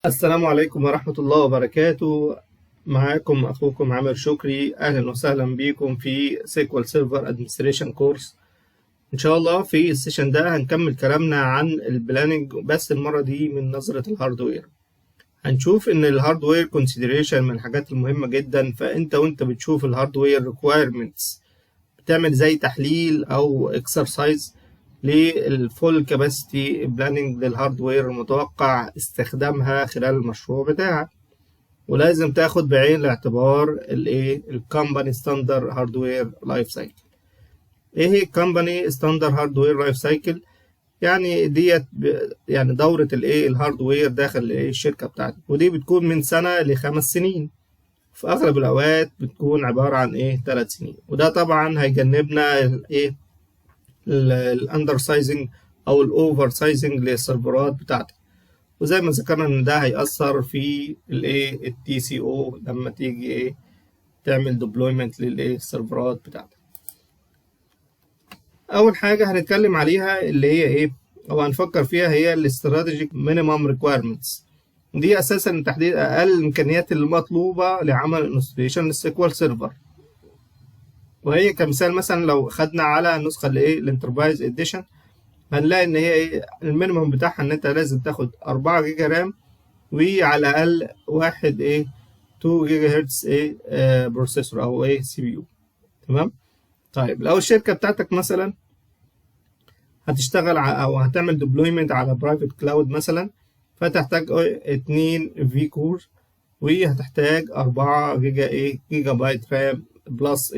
السلام عليكم ورحمة الله وبركاته. معاكم أخوكم عامر شكري. أهلا وسهلا بكم في سيكوال سيرفر ادمنستريشن كورس. إن شاء الله في السيشن ده هنكمل كلامنا عن البلاننج، بس المرة دي من نظرة الهاردوير. هنشوف إن الهاردوير كونسيدريشن من الحاجات المهمة جدا. وأنت بتشوف الهاردوير ريكويرمنتس بتعمل زي تحليل أو اكسرسايز للفول كاباسيتي بلاننج للهاردوير المتوقع استخدامها خلال المشروع بتاعك، ولازم تاخد بعين الاعتبار الكومباني ستاندر هاردوير لايف سايكل. ايه هي الكومباني ستاندر هاردوير لايف سايكل؟ يعني ديت يعني دورة الهاردوير داخل الشركة بتاعتك، ودي بتكون من سنة ل5 سنين. في اغلب الاوقات بتكون عبارة عن 3 سنين، وده طبعا هيجنبنا الاندر سايزنج او الاوفر سايزنج للسيرفرات بتاعتك. وزي ما ذكرنا ان ده هيأثر في التي سي او لما تيجي تعمل ديبلويمنت للسيرفرات بتاعتك. اول حاجه هنتكلم عليها اللي هي او هنفكر فيها هي الاستراتيجيك مينيمم ريكويرمنتس. دي اساسا تحديد اقل الامكانيات المطلوبه لعمل انستليشن للسيكوال سيرفر. وهي كمثال مثلا لو خدنا على النسخه الانتربرايز اديشن، هنلاقي ان هي المينيمم بتاعها ان انت لازم تاخد 4 جيجا رام، وعلى الاقل واحد 2 جيجا هرتز بروسيسور او سي بي يو. تمام. طيب لو الشركه بتاعتك مثلا هتشتغل او هتعمل ديبلويمنت على برايفت كلاود مثلا، فتحتاج 2 في كور، وهتحتاج 4 جيجا بايت رام بلس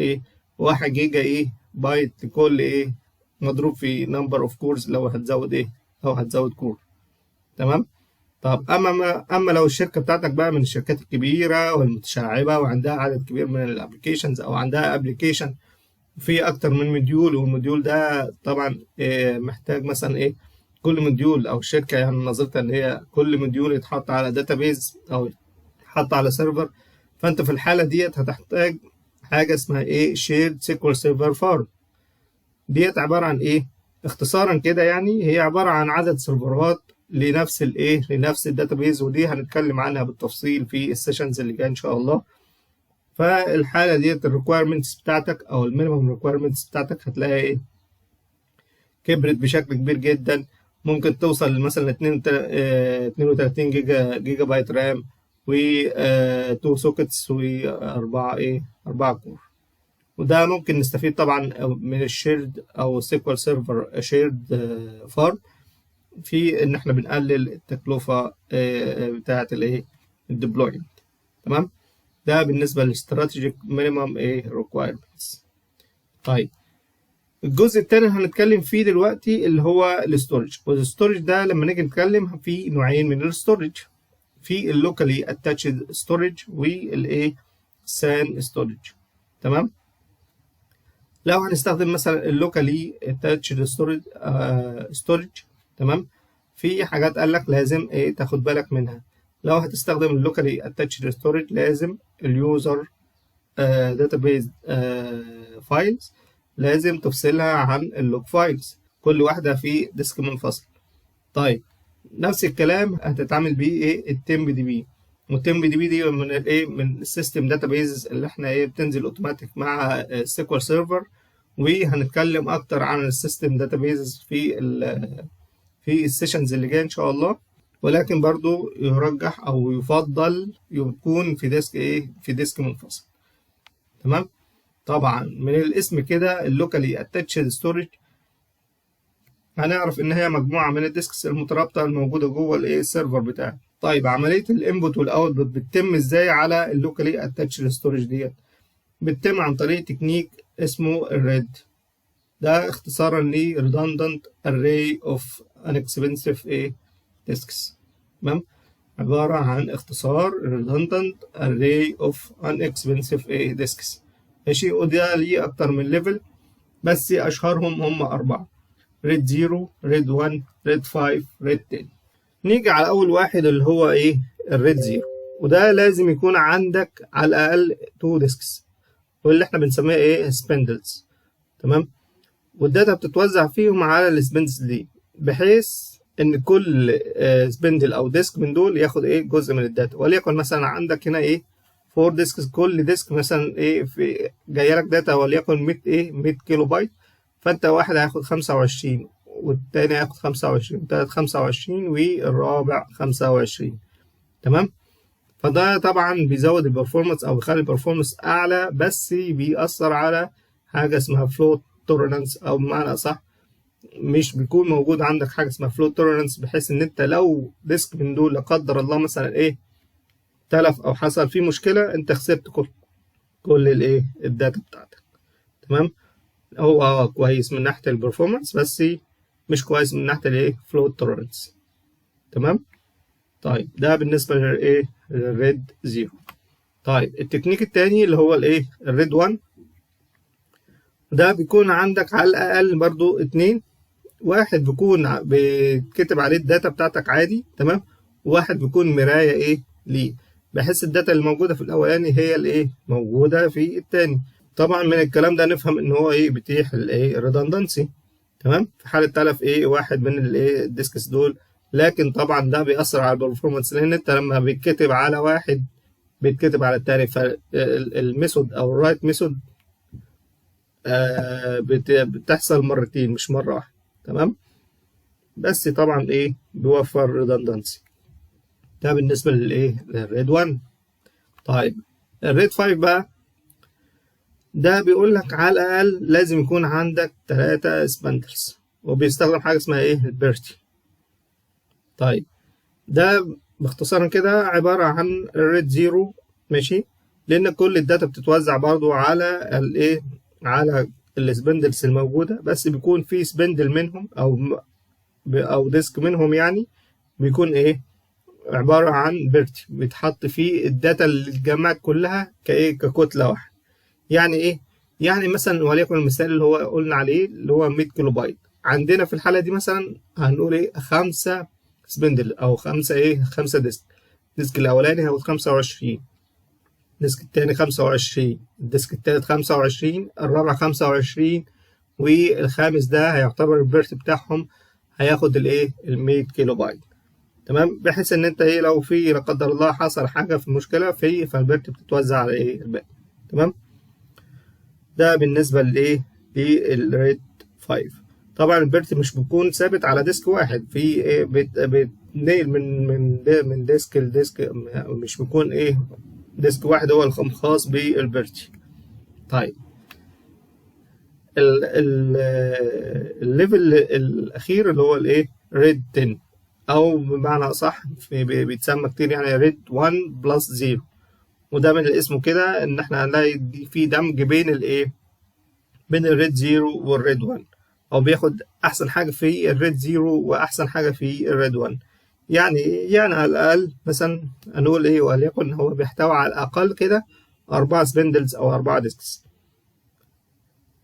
1 جيجا بايت لكل مضروب في نمبر اوف كورز لو هتزود لو هتزود كور. تمام. طب اما لو الشركه بتاعتك بقى من الشركات الكبيره والمتشعبه وعندها عدد كبير من الابلكيشنز، او عندها ابلكيشن في اكتر من موديول، والموديول ده طبعا محتاج مثلا كل موديول، او الشركه يعني نظرتها ان هي كل موديول يتحط على داتابيز او يتحط على سيرفر. فانت في الحاله ديت هتحتاج حاجه اسمها شيرد سيكوال سيرفر فارم. ديت عباره عن اختصارا كده، يعني هي عباره عن عدد سيرفرات لنفس لنفس الداتابيز، ودي هنتكلم عنها بالتفصيل في السيشنز اللي جايه ان شاء الله. فالحاله ديت الريكويرمنتس بتاعتك او المينيمم ريكويرمنتس بتاعتك هتلاقي كبرت بشكل كبير جدا. ممكن توصل مثلا 32 جيجا بايت رام، و 2 سوكتس، و4 4 كور. وده ممكن نستفيد طبعا من الشيرد او سيكوال سيرفر شيرد فارم في ان احنا بنقلل التكلفه بتاعه الديبلويمنت. تمام. ده بالنسبه للاستراتيجيك مينيمم ريكويرمنتس. طيب الجزء الثاني اللي هنتكلم فيه دلوقتي اللي هو الاستورج. والستورج ده لما نيجي نتكلم في نوعين من الاستورج، في اللوكالي اتاتشد ستورج سان ستورج. تمام. لو هنستخدم مثلا اللوكالي اتاتشد ستورج، تمام، في حاجات قال لك لازم تاخد بالك منها. لو هتستخدم اللوكالي اتاتشد ستورج لازم اليوزر داتابيز فايلز لازم تفصلها عن اللوج فايلز، كل واحده في ديسك منفصل. طيب نفس الكلام هتتعامل بيه التمب دي بي. والتمب دي بي دي من من السيستم داتابيز اللي احنا بتنزل اوتوماتيك مع السيكوال سيرفر. وهنتكلم اكتر عن السيستم داتابيز في السيشنز اللي جايه ان شاء الله. ولكن برضو يرجح او يفضل يكون في ديسك في ديسك منفصل. تمام. طبعا من الاسم كده اللوكالي اتاتشد ستورج هنعرف ان هي مجموعه من الديسكس المترابطه الموجوده جوه السيرفر بتاعك. طيب عمليه الانبوت والاوتبوت بتتم ازاي على اللوكالي اتاتشد ستورج ديت؟ بتتم عن طريق تكنيك اسمه الريد. ده اختصارا ل redundant array of inexpensive disks. تمام. عباره عن اختصار redundant array of inexpensive disks. ماشي. وده ليه اكتر من ليفل، بس اشهرهم هم 4: ريد 0، ريد 1، ريد 5، ريد 10. نيجي على اول واحد اللي هو الريد 0. وده لازم يكون عندك على الاقل 2 ديسكس، واللي احنا بنسميها سبندلز. تمام. والداتا بتتوزع فيهم على السبندلز دي، بحيث ان كل سبندل او ديسك من دول ياخد ايه جزء من الداتا. وليكن مثلا عندك هنا ايه 4 ديسكس، كل ديسك مثلا ايه في جايه لك داتا وليكن 100 ايه 100 كيلو بايت، فانت واحد هياخد 25 والتاني هياخد 25 والتالت 25 والرابع 25. تمام. فده طبعا بيزود البرفورمانس او بيخلي البرفورمانس اعلى، بس بيأثر على حاجه اسمها فلوت توليرانس، او بمعنى اصح مش بيكون موجود عندك حاجه اسمها فلوت توليرانس، بحيث ان انت لو ديسك من دول لا قدر الله مثلا ايه تلف او حصل فيه مشكله، انت خسرت كل الايه الداتا بتاعتك. تمام. هو كويس من ناحيه البرفورمانس، بس مش كويس من ناحيه الايه فلوت توليرانس. تمام. طيب ده بالنسبه للايه الريد 0. طيب التكنيك التاني اللي هو الايه الريد 1، ده بيكون عندك على الاقل برضو اتنين، واحد بيكون بيتكتب عليه الداتا بتاعتك عادي. تمام. وواحد بيكون مرايه ايه ليه، بحيث الداتا اللي موجوده في الاولاني هي الايه موجوده في التاني. طبعا من الكلام ده نفهم ان هو ايه بيتيح الايه الريدندنسي. تمام. في حاله تلف ايه واحد من الايه الديسكس دول، لكن طبعا ده بيأثر على البرفورمانس، لان انت لما بيتكتب على واحد بيتكتب على التاني، فالميثود او الرايت ميثود بتحصل مرتين مش مره واحده. تمام. بس طبعا ايه بيوفر ريدندنسي. ده بالنسبه للايه للريد 1. طيب الريد 5 بقى، ده بيقول لك على الاقل لازم يكون عندك 3 سبندلز، وبيستخدم حاجه اسمها ايه البيرتي. طيب ده باختصار كده عباره عن الريد 0. ماشي. لان كل الداتا بتتوزع برضو على الايه على السبندلز الموجوده، بس بيكون في سبندل منهم او ديسك منهم يعني بيكون ايه عباره عن بيرتي، بيتحط فيه الداتا اللي اتجمعت كلها كايه ككتله واحده. يعني ايه؟ يعني مثلا وليكن المثال اللي هو قلنا عليه اللي هو 100 كيلو بايت، عندنا في الحاله دي مثلا هنقول ايه 5 سبندل او 5 ديسك. الديسك الاولاني هياخد 25، الديسك التاني 25، الديسك التالت 25، الرابع 25، والخامس ده هيعتبر البيرت بتاعهم هياخد الايه ال 100 كيلو بايت. تمام. بحيث ان انت ايه لو في لا قدر الله حصل حاجه في مشكله فالبيرت بتتوزع على ايه الباقي. تمام. ده بالنسبه لايه للريد 5. طبعا البيرت مش بيكون ثابت على ديسك واحد، في ايه بتنقل من ديسك لديسك، مش بيكون ايه ديسك واحد هو الخاص بالبيرتي. طيب الليفل الاخير اللي هو الايه ريد 10، او بمعنى اصح بيتسمى كتير يعني ريد 1 بلس 0. وده من الاسم كده ان احنا هنلاقي في دمج بين الايه بين الريد 0 والريد 1، او بياخد احسن حاجه في الريد 0 واحسن حاجه في الريد 1. يعني على الاقل مثلا هنقول ايه وليكن هو بيحتوي على الاقل كده 4 سبندلز او 4 ديسكس.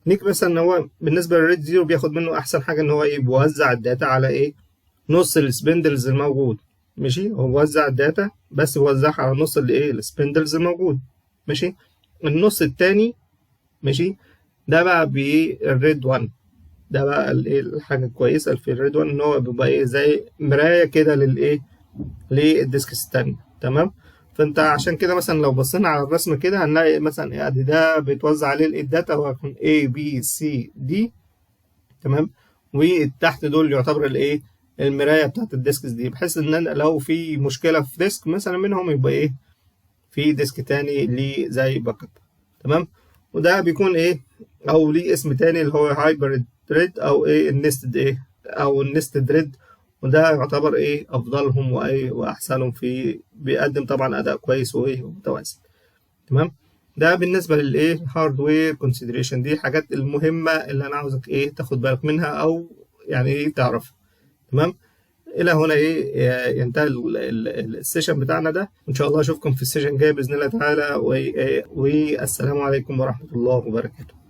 نيجي مثلا هو بالنسبه للريد 0 بياخد منه احسن حاجه ان هو ايه بيوزع الداتا على ايه نص السبندلز الموجود. ماشي. هو بيوزع الداتا بس بيوزعها على نص الايه السبندلز الموجود. ماشي. النص التاني ماشي ده بقى بالريد 1. ده بقى الايه الحاجه الكويسه في الريد 1 ان هو بيبقى ايه زي مرايه كده للايه للديسكس التانية. تمام. فانت عشان كده مثلا لو بصينا على الرسم كده هنلاقي مثلا ادي ده بيتوزع عليه الداتا وهيكون A B C D. تمام. وتحت دول يعتبر الايه المرايه بتاعت الديسكس دي، بحيث ان أنا لو في مشكله في ديسك مثلا منهم يبقى ايه في ديسك تاني ليه زي باك اب. تمام. وده بيكون ايه او ليه اسم تاني اللي هو هايبريد ريد او ايه النستد ايه او النستد ريد. وده يعتبر ايه افضلهم وايه واحسنهم في بيقدم طبعا اداء كويس وايه ومتوازن. تمام. ده بالنسبه للايه هاردوير كونسيدريشن، دي الحاجات المهمه اللي انا عاوزك ايه تاخد بالك منها او يعني ايه تعرفها. تمام. الى هنا ايه ينتهي السيشن بتاعنا ده، وان شاء الله اشوفكم في السيشن الجاي باذن الله تعالى، والسلام عليكم ورحمه الله وبركاته.